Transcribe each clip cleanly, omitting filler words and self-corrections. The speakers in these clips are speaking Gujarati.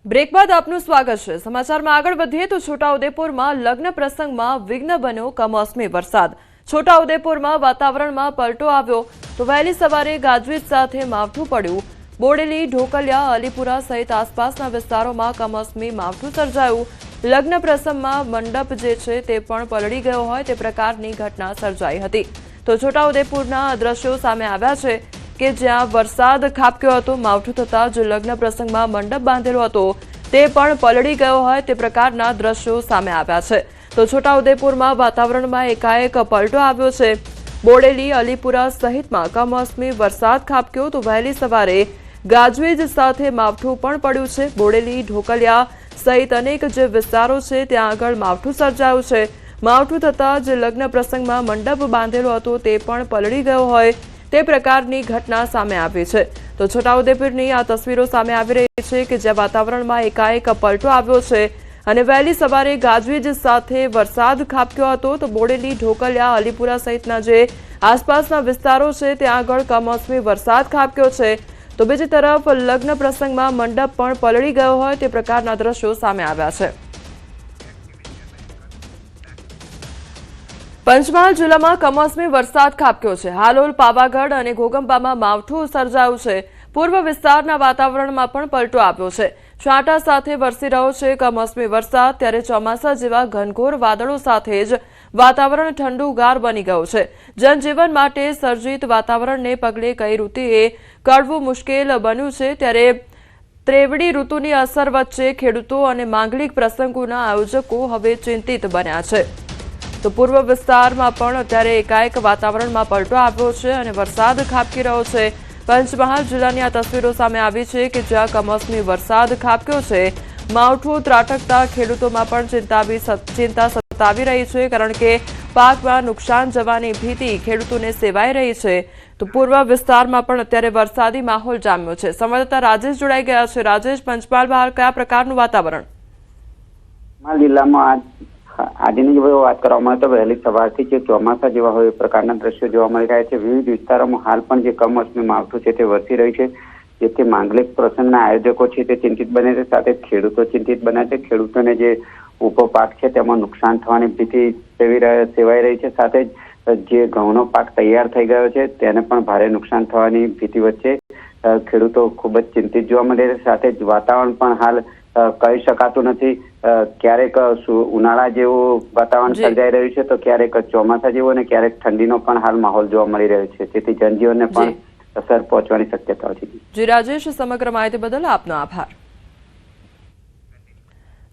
બ્રેક બાદ આપનું સ્વાગત છે। સમાચારમાં આગળ વધીએ તો છોટાઉદેપુરમાં લગ્ન પ્રસંગમાં વિઘ્ન બન્યો કમોસમી વરસાદ। છોટાઉદેપુરમાં વાતાવરણમાં પલટો આવ્યો તો વહેલી સવારે ગાજવીજ સાથે માવઠું પડ્યું। બોડેલી, ઢોકલિયા, અલીપુરા સહિત આસપાસના વિસ્તારોમાં કમોસમી માવઠું સર્જાયું। લગ્ન પ્રસંગમાં મંડપ જે છે તે પણ પલળી ગયો હોય તે પ્રકારની ઘટના સર્જાઈ હતી। તો છોટાઉદેપુરના દ્રશ્યો સામે આવ્યા છે કે જ્યાં વરસાદ ખાબક્યો હતો। માવઠું થતાં જે લગ્ન પ્રસંગમાં મંડપ બાંધેલો હતો તે પણ પલળી ગયો હોય તે પ્રકારના દ્રશ્યો સામે આવ્યા છે। તો છોટાઉદેપુરમાં વાતાવરણમાં એકાએક પલટો આવ્યો છે। બોડેલી, અલીપુરા સહિતમાં કમોસમી વરસાદ ખાબક્યો તો વહેલી સવારે ગાજવીજ સાથે માવઠું પણ પડ્યું છે। બોડેલી, ઢોકલિયા સહિત અનેક જે વિસ્તારો છે ત્યાં આગળ માવઠું સર્જાયું છે। માવઠું થતાં જે લગ્ન પ્રસંગમાં મંડપ બાંધેલો હતો તે પણ પલળી ગયો હોય તે પ્રકારની ઘટના સામે આવી છે। તો છોટાઉદેપુરની આ તસવીરો સામે આવી રહી છે કે જ્યાં વાતાવરણમાં એકાએક પલટો આવ્યો છે અને વહેલી સવારે ગાજવીજ સાથે વરસાદ ખાબક્યો હતો। તો બોડેલી, ઢોકલિયા, અલીપુરા સહિતના જે આસપાસના વિસ્તારો છે ત્યાં આગળ કમોસમી વરસાદ ખાબક્યો છે। તો બીજી તરફ લગ્ન પ્રસંગમાં મંડપ પણ પલળી ગયો હોય તે પ્રકારના દ્રશ્યો સામે આવ્યા છે। પંચમહાલ જિલ્લામાં કમોસમી વરસાદ ખાબક્યો છે। હાલોલ, પાવાગઢ અને ઘોગંબામાં માવઠું સર્જાયું છે। પૂર્વ વિસ્તારના વાતાવરણમાં પણ પલટો આવ્યો છે। છાંટા સાથે વરસી રહ્યો છે કમોસમી વરસાદ। ત્યારે ચોમાસા જેવા ઘનઘોર વાદળો સાથે જ વાતાવરણ ઠંડુગાર બની ગયું છે। જનજીવન માટે સર્જિત વાતાવરણને પગલે કઈ ઋતુએ કળવું મુશ્કેલ બન્યું છે। ત્યારે ત્રેવડી ઋતુની અસર વચ્ચે ખેડૂતો અને માંગલિક પ્રસંગોના આયોજકો હવે ચિંતિત બન્યા છે। તો પૂર્વ વિસ્તારમાં પણ અત્યારે એકાએક વાતાવરણમાં પલટો આવ્યો છે અને વરસાદ ખાબકી રહ્યો છે। પંચમહાલ જિલ્લાની આ તસવીરો સામે આવી છે કે જ્યાં કમોસમી વરસાદ ખાબક્યો છે। માવઠું ત્રાટકતા ખેડૂતોમાં પણ ચિંતા સતાવી રહી છે કારણ કે પાકમાં નુકસાન જવાની ભીતિ ખેડૂતોને સેવાઈ રહી છે। તો પૂર્વ વિસ્તારમાં પણ અત્યારે વરસાદી માહોલ જામ્યો છે। સંવાદદાતા રાજેશ જોડાઈ ગયા છે। રાજેશ, પંચમહાલ બહાર કયા પ્રકારનું વાતાવરણ? જિલ્લામાં આજની જો વાત કરવામાં આવે તો વહેલી સવારથી જે ચોમાસા જેવા હોય એ પ્રકારના દ્રશ્યો જોવા મળી રહ્યા છે। વિવિધ વિસ્તારોમાં હાલ પણ જે કમોસમી માવઠું છે તે વરસી રહી છે, જેથી માંગલિક પ્રસંગના આયોજકો છે તે ચિંતિત બને છે, સાથે ખેડૂતો ચિંતિત બને છે। ખેડૂતોને જે ઉભો પાક છે તેમાં નુકસાન થવાની ભીતિ સેવાઈ રહી છે, સાથે જે ઘઉંનો પાક તૈયાર થઈ ગયો છે તેને પણ ભારે નુકસાન થવાની ભીતિ વચ્ચે ખેડૂતો ખૂબ જ ચિંતિત જોવા મળે છે। સાથે જ વાતાવરણ પણ હાલ કહી શકાતું નથી, ક્યારેક ઉનાળા જેવું વાતાવરણ સર્જાઈ રહ્યું છે તો ક્યારેક ચોમાસા જેવું અને ક્યારેક ઠંડીનો પણ હાલ માહોલ જોવા મળી રહ્યો છે, જેથી જનજીવનને પણ અસર પહોંચવાની શક્યતાઓ છે। જી રાજેશ, સમગ્ર માહિતી બદલ આપનો આભાર।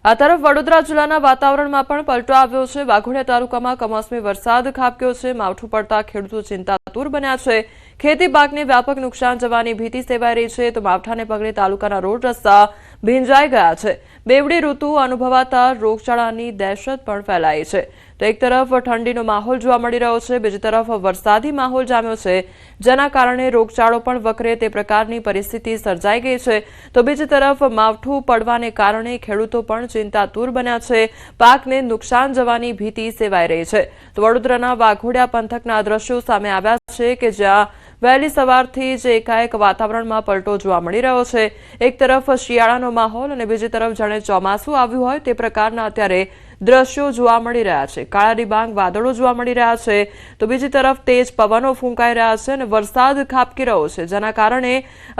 આ તરફ વડોદરા જિલ્લાના વાતાવરણમાં પણ પલટો આવ્યો છે। વાઘોડિયા તાલુકામાં કમોસમી વરસાદ ખાબક્યો છે। માવઠું પડતા ખેડૂતો ચિંતાતુર બન્યા છે। ખેતી પાકને વ્યાપક નુકસાન જવાની ભીતિ સેવાઈ રહી છે। તો માવઠાને પગલે તાલુકાના રોડ રસ્તા ભીંજાઈ ગયા છે। બેવડી ઋતુ અનુભવાતા રોગચાળાની દહેશત પણ ફેલાઈ છે। તો એક તરફ ઠંડીનો માહોલ જોવા મળી રહ્યો છે, બીજી તરફ વરસાદી માહોલ જામ્યો છે, જેના કારણે રોગચાળો પણ વકરે તે પ્રકારની પરિસ્થિતિ સર્જાઈ ગઈ છે। તો બીજી તરફ માવઠું પડવાને કારણે ખેડૂતો પણ ચિંતાતુર બન્યા છે। પાકને નુકસાન જવાની ભીતિ સેવાઈ રહી છે। તો વડોદરાના વાઘોડિયા પંથકના દ્રશ્યો સામે આવ્યા છે કે જ્યાં વહેલી સવારથી જ એકાએક વાતાવરણમાં પલટો જોવા મળી રહ્યો છે। એક તરફ શિયાળાનો માહોલ અને બીજી તરફ જાણે ચોમાસું આવ્યું હોય તે પ્રકારના અત્યારે દ્રશ્યો જોવા મળી રહ્યા છે। કાળા ડિબાંગ વાદળો જોવા મળી રહ્યા છે, તો બીજી તરફ તેજ પવનો ફૂંકાઈ રહ્યા છે અને વરસાદ ખાબકી રહ્યો છે, જેના કારણે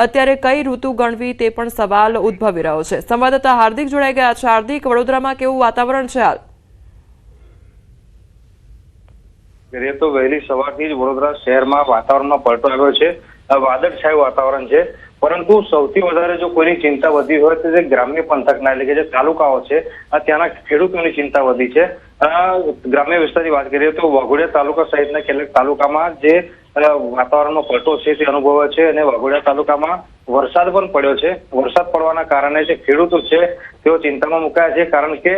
અત્યારે કઈ ઋતુ ગણવી તે પણ સવાલ ઉદ્ભવી રહ્યો છે। સંવાદદાતા હાર્દિક જોડાઈ ગયા છે। હાર્દિક, વડોદરામાં કેવું વાતાવરણ છે હાલ? તો વહેલી સવારથી જ વડોદરા શહેરમાં વાતાવરણમાં પલટો આવ્યો છે। વાદળછાયું વાતાવરણ છે, પરંતુ સૌથી વધારે જો કોઈની ચિંતા વધી હોય તો જે ગ્રામ્ય પંથકના એટલે કે જે તાલુકાઓ છે ત્યાંના ખેડૂતોની ચિંતા વધી છે। ગ્રામ્ય વિસ્તારની વાત કરીએ તો વાઘોડિયા તાલુકા સહિતના કેટલાક તાલુકામાં જે વાતાવરણનો પલટો છે તે અનુભવાયો છે અને વાઘોડિયા તાલુકામાં વરસાદ પણ પડ્યો છે। વરસાદ પડવાના કારણે જે ખેડૂતો છે તેઓ ચિંતામાં મુકાયા છે, કારણ કે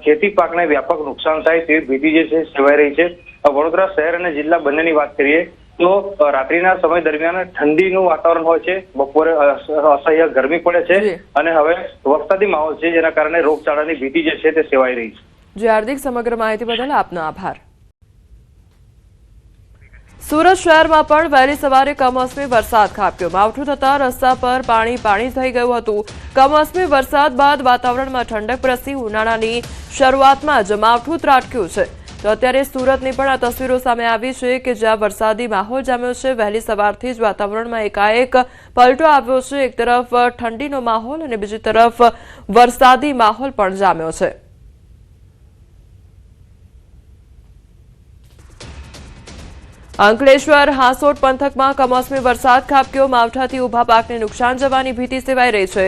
ખેતી પાકને વ્યાપક નુકસાન થાય તેવી ભીતિ જે છે સેવાઈ રહી છે। વડોદરા શહેર અને જિલ્લા બંનેની વાત કરીએ તો રાત્રિના સમય દરમિયાન ઠંડીનું વાતાવરણ હોય છે, બપોરે અસહ્ય ગરમી પડે છે અને હવે વરસાદી માહોલ છે, જેના કારણે રોગચાળાની ભીતિ જે છે તે સેવાઈ રહી છે। જી હાર્દિક, સમગ્ર માહિતી બદલ આપનો આભાર। સુરત શહેરમાં પણ વહેલી સવારે કમોસમી વરસાદ ખાબક્યો. માવઠું થતા રસ્તા પર પાણી થઈ ગયું હતું. કમોસમી વરસાદ બાદ વાતાવરણમાં ઠંડક પ્રસરી. ઉનાળાની શરૂઆતમાં જ માવઠું ત્રાટક્યું છે. તો અત્યારે સુરતની પણ આ તસવીરો સામે આવી છે કે જ્યાં વરસાદી માહોલ જામ્યો છે. વહેલી સવારથી જ વાતાવરણમાં એકાએક પલટો આવ્યો છે. એક તરફ ઠંડીનો માહોલ અને બીજી તરફ વરસાદી માહોલ પણ જામ્યો છે. અંકલેશ્વર હાંસોટ પંથકમાં કમોસમી વરસાદ ખાબક્યો. માવઠાથી ઉભા પાકને નુકસાન જવાની ભીતિ સેવાઈ રહી છે.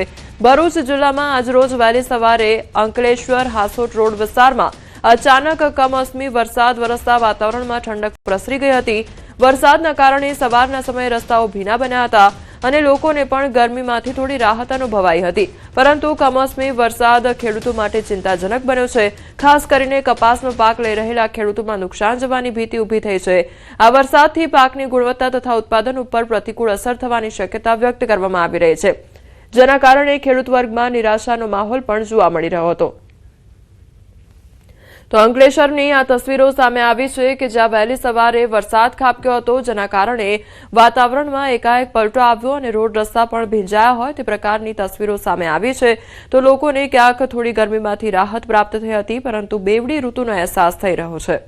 ભરૂચ જિલ્લામાં આજરોજ વહેલી સવારે અંકલેશ્વર હાંસોટ રોડ વિસ્તારમાં અચાનક કમોસમી વરસાદ વરસતા વાતાવરણમાં ઠંડક પ્રસરી ગઈ હતી. વરસાદના કારણે સવારના સમયે રસ્તાઓ ભીના બન્યા હતા અને લોકોને પણ ગરમીમાંથી થોડી રાહત અનુભવાઈ હતી. પરંતુ કમોસમી વરસાદ ખેડૂતો માટે ચિંતાજનક બન્યો છે. ખાસ કરીને કપાસનો પાક લઈ રહેલા ખેડૂતોમાં નુકસાન જવાની ભીતિ ઊભી થઈ છે. આ વરસાદથી પાકની ગુણવત્તા તથા ઉત્પાદન ઉપર પ્રતિકૂળ અસર થવાની શક્યતા વ્યક્ત કરવામાં આવી રહી છે, જેના કારણે ખેડૂત વર્ગમાં નિરાશાનો માહોલ પણ જોવા મળી રહ્યો હતો. તો અંકલેશ્વરની આ તસવીરો સામે આવી છે કે જ્યાં વહેલી સવારે વરસાદ ખાબક્યો હતો, જેના કારણે વાતાવરણમાં એકાએક પલટો આવ્યો અને રોડ રસ્તા પણ ભીંજાયા હોય તે પ્રકારની તસવીરો સામે આવી છે. તો લોકોને ક્યાંક થોડી ગરમીમાંથી રાહત પ્રાપ્ત થઈ હતી, પરંતુ બેવડી ઋતુનો અહેસાસ થઈ રહ્યો છે.